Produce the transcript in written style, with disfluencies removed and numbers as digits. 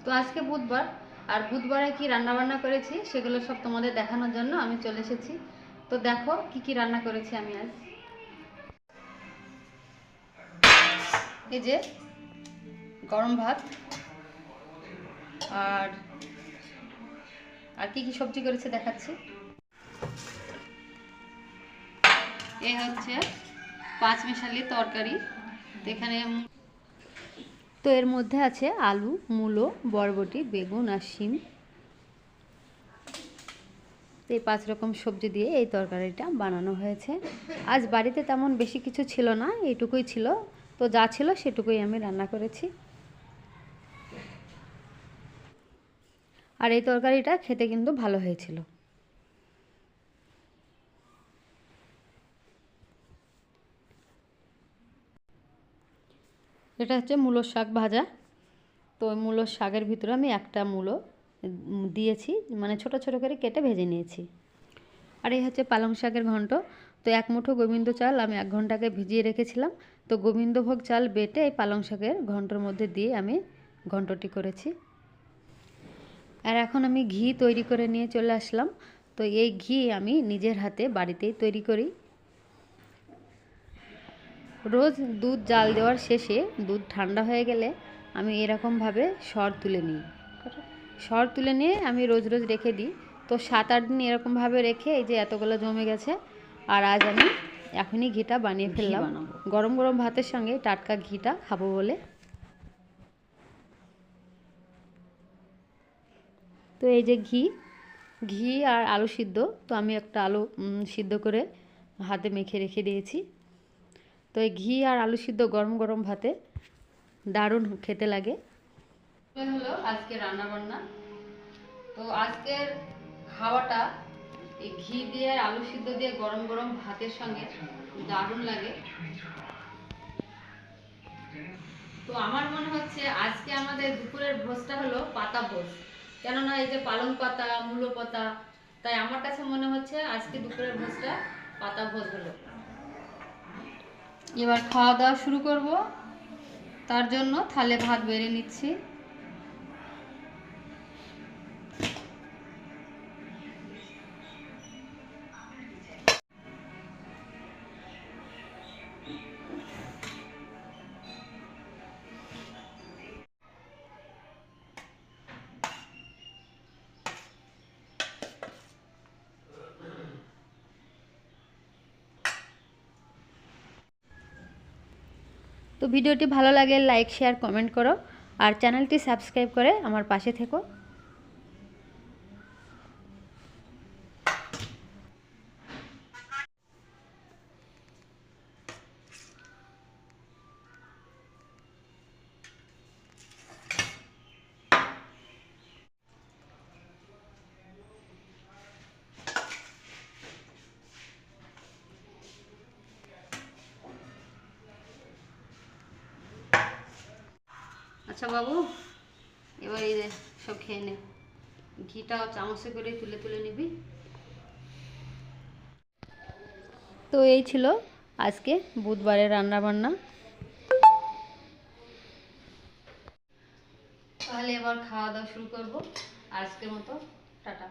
তো আজকে বুধবার, আর বুধবারে কি রান্না বান্না করেছি সেগুলো সব তোমাদের দেখানোর জন্য আমি চলে এসেছি। তো দেখো কি কি রান্না করেছি আমি আজ। এই যে গরম ভাত, আর আর কি কি সবজি করেছে দেখাচ্ছি। এই হচ্ছে পাঁচমিশালি তরকারি। তো এখানে তো এর মধ্যে আছে আলু, মূলো, বরবটি, বেগুন আর শিম। এই 5 রকম সবজি দিয়ে এই তরকারিটা বানানো হয়েছে। আজ বাড়িতে তেমন বেশি কিছু ছিল না, এইটুকুই ছিল। তো যা ছিল সেটুকুই আমি রান্না করেছি। আর এই তরকারিটা খেতে কিন্তু ভালো হয়েছিল। এটা হচ্ছে মূলোর শাক ভাজা। তো ওই মূলোর শাকের ভিতরে আমি একটা মূলো দিয়েছি, মানে ছোট ছোট করে কেটে ভেজে নিয়েছি। আর এই হচ্ছে পালং শাকের ঘন্ট। তো 1 মুঠো গোবিন্দ চাল আমি 1 ঘন্টা আগে ভিজিয়ে রেখেছিলাম। তো গোবিন্দভোগ চাল বেটে এই পালং শাকের ঘন্টর মধ্যে দিয়ে আমি ঘন্টটি করেছি। আর এখন আমি ঘি তৈরি করে নিয়ে চলে আসলাম। তো এই ঘি আমি নিজের হাতে বাড়িতেই তৈরি করি। রোজ দুধ জাল দেওয়ার শেষে দুধ ঠান্ডা হয়ে গেলে আমি এরকমভাবে সর তুলে নিই। সর তুলে নিয়ে আমি রোজ রোজ রেখে দিই। তো 7-8 দিন এরকমভাবে রেখে এই যে এতগুলো জমে গেছে। আর আজ আমি এখনই ঘিটা বানিয়ে ফেললাম, গরম গরম ভাতের সঙ্গে টাটকা ঘিটা খাবো বলে। তো এই যে ঘি আর আলু সিদ্ধ। তো আমি একটা আলু সিদ্ধ করে হাতে মেখে রেখে দিয়েছি। তো এই ঘি আর আলু সিদ্ধ গরম গরম ভাতে দারুণ খেতে লাগে। হলো আজকে রান্না বান্না। তো আজকের খাওয়াটা এই ঘি দিয়ে আলু সিদ্ধ দিয়ে গরম গরম ভাতের সঙ্গে দারুণ লাগে। তো আমার মনে হচ্ছে আজকে আমাদের দুপুরের ভোজটা হলো পাতা ভোজ। কেননা এই যে পালং পাতা, মূলো পাতা, তাই আমার কাছে মনে হচ্ছে আজকে দুপুরের ভোজটা পাতা ভোজ হলো। এবার খাওয়া দাওয়া শুরু করব। তার জন্য থালে ভাত বেড়ে নিচ্ছি। তো ভিডিওটি ভালো লাগলে লাইক, শেয়ার, কমেন্ট করো। আর চ্যানেলটি সাবস্ক্রাইব করে আমার পাশে থেকো। আচ্ছা বাবু, এবার এই যে সব খেয়ে নে। ঘিটা চামচে করে তুলে তুলে নিবি। তো এই ছিল আজকে বুধবারের রান্না বান্না। তাহলে এবার খাওয়া দাওয়া শুরু করব। আজকের মতো টাটা।